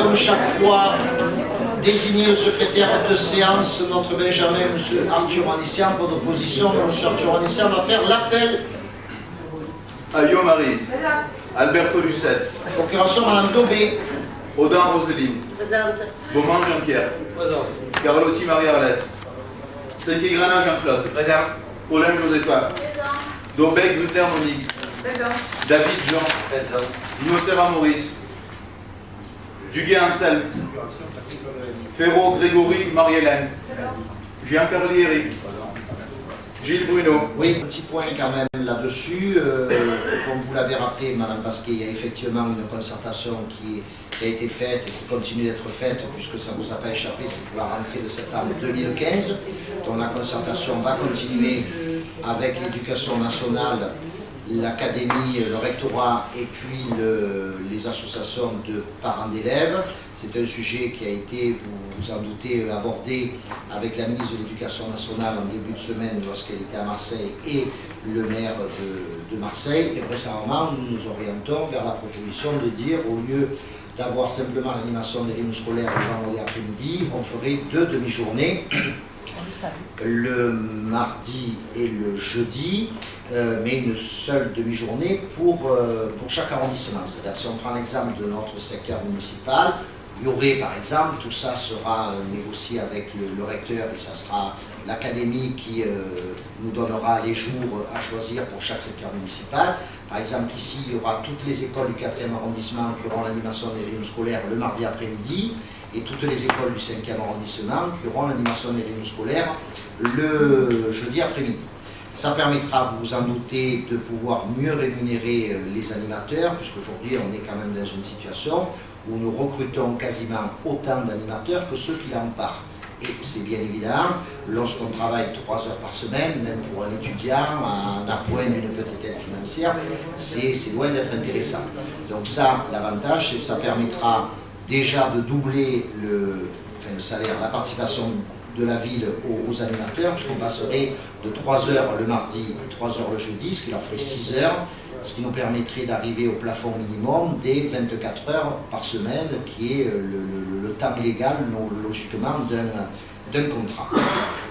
comme chaque fois, désigner le secrétaire de séance, notre Benjamin, M. Arthur Anissian, pour d'opposition. M. Arthur Anissian va faire l'appel. Ayo Maryse. Alberto Lucette. Procuration, Mme Daubé. Audin Roseline. Présente. Beaumont Jean-Pierre. Carlotti Marie-Arlette. Sekigrana Jean-Claude. Paulin Josépha. Daubec Luther Monique. David Jean. Innocent Maurice. Duguay Anselme. Ferro Grégory Marie-Hélène. Giancarli Eric. Gilles Bruno. Oui, un petit point quand même là-dessus. Comme vous l'avez rappelé, Madame Pasquet, il y a effectivement une concertation qui a été faite et qui continue d'être faite, puisque ça ne vous a pas échappé, c'est pour la rentrée de septembre 2015. Donc la concertation va continuer avec l'éducation nationale, l'académie, le rectorat et puis les associations de parents d'élèves. C'est un sujet qui a été, vous vous en doutez, abordé avec la ministre de l'Éducation nationale en début de semaine lorsqu'elle était à Marseille et le maire de Marseille. Et récemment, nous nous orientons vers la proposition de dire, au lieu d'avoir simplement l'animation des rythmes scolaires le vendredi après-midi, on ferait 2 demi-journées, le mardi et le jeudi, mais une seule demi-journée pour chaque arrondissement. C'est-à-dire, si on prend l'exemple de notre secteur municipal, il y aurait par exemple, tout ça sera négocié avec le recteur et ça sera l'académie qui nous donnera les jours à choisir pour chaque secteur municipal. Par exemple, ici, il y aura toutes les écoles du 4e arrondissement qui auront l'animation des réunions scolaires le mardi après-midi et toutes les écoles du 5e arrondissement qui auront l'animation des réunions scolaires le jeudi après-midi. Ça permettra, vous vous en doutez, de pouvoir mieux rémunérer les animateurs, puisqu'aujourd'hui on est quand même dans une situation où nous recrutons quasiment autant d'animateurs que ceux qui l'emparent. Et c'est bien évident, lorsqu'on travaille 3 heures par semaine, même pour un étudiant, en appoint d'une petite aide financière, c'est loin d'être intéressant. Donc ça, l'avantage, c'est que ça permettra déjà de doubler le salaire, la participation de la ville aux animateurs, puisqu'on passerait de 3 heures le mardi et 3 heures le jeudi, ce qui leur ferait 6 heures, ce qui nous permettrait d'arriver au plafond minimum des 24 heures par semaine, qui est le temps légal, logiquement, d'un contrat.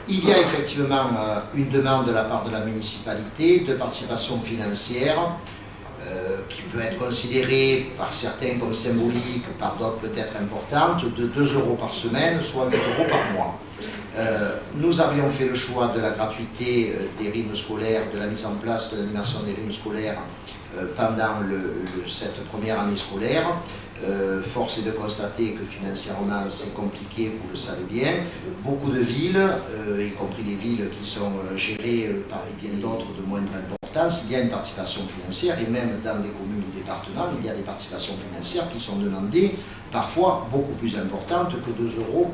Il y a effectivement une demande de la part de la municipalité de participation financière, qui peut être considérée par certains comme symbolique, par d'autres peut-être importante, de 2 € par semaine, soit 8 € par mois. Nous avions fait le choix de la gratuité des rythmes scolaires, de la mise en place de l'animation des rythmes scolaires pendant cette première année scolaire. Force est de constater que financièrement c'est compliqué, vous le savez bien. Beaucoup de villes, y compris des villes qui sont gérées par bien d'autres de moindre importance, il y a une participation financière et même dans des communes ou départements, il y a des participations financières qui sont demandées, parfois beaucoup plus importantes que 2 €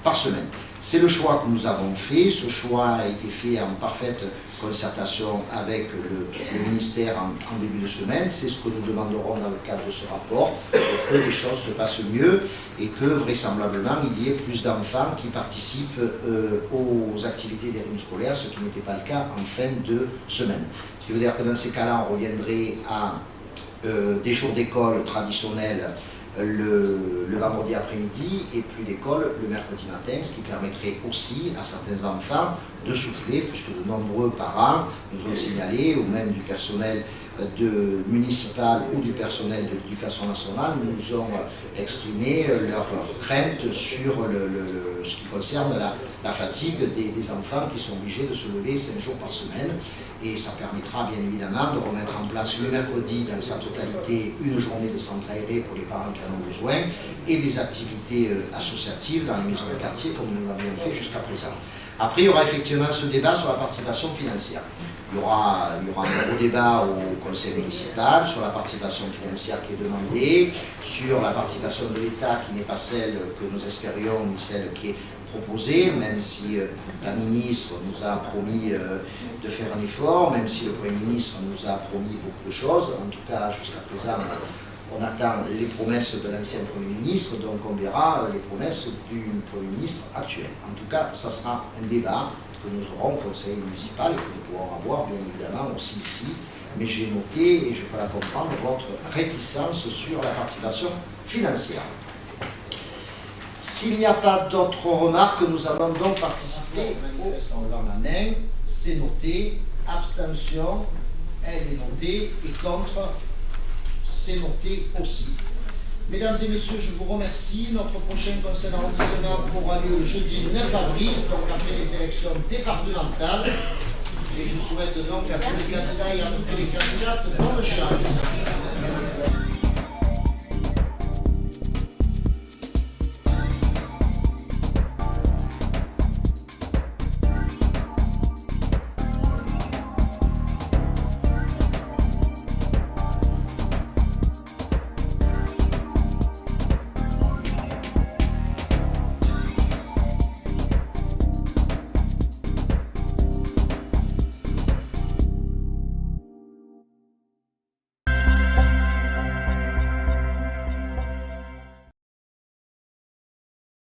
par semaine. C'est le choix que nous avons fait. Ce choix a été fait en parfaite concertation avec le ministère en début de semaine. C'est ce que nous demanderons dans le cadre de ce rapport, pour que les choses se passent mieux et que vraisemblablement il y ait plus d'enfants qui participent aux activités des rythmes scolaires, ce qui n'était pas le cas en fin de semaine. Ce qui veut dire que dans ces cas-là, on reviendrait à des jours d'école traditionnels le vendredi après-midi et plus d'école le mercredi matin, ce qui permettrait aussi à certains enfants de souffler, puisque de nombreux parents nous ont signalé, ou même du personnel municipal ou du personnel de l'éducation nationale, nous ont exprimé leurs craintes sur ce qui concerne la fatigue des enfants qui sont obligés de se lever 5 jours par semaine. Et ça permettra bien évidemment de remettre en place le mercredi dans sa totalité une journée de centre aéré pour les parents qui en ont besoin et des activités associatives dans les maisons de quartier comme nous l'avions fait jusqu'à présent. Après, il y aura effectivement ce débat sur la participation financière. Il y aura un gros débat au conseil municipal sur la participation financière qui est demandée, sur la participation de l'État qui n'est pas celle que nous espérions ni celle qui est proposée, même si la ministre nous a promis de faire un effort, même si le Premier ministre nous a promis beaucoup de choses. En tout cas, jusqu'à présent, on attend les promesses de l'ancien Premier ministre, donc on verra les promesses du Premier ministre actuel. En tout cas, ça sera un débat que nous aurons au conseil municipal et que nous pourrons avoir bien évidemment aussi ici. Mais j'ai noté, et je peux la comprendre, votre réticence sur la participation financière. S'il n'y a pas d'autres remarques, nous allons donc participer. Manifeste en levant la main, c'est noté. Abstention, elle est notée. Et contre, c'est noté aussi. Mesdames et messieurs, je vous remercie. Notre prochain conseil d'arrondissement aura lieu le jeudi 9 avril, donc après les élections départementales. Et je souhaite donc à tous les candidats et à toutes les candidates bonne chance.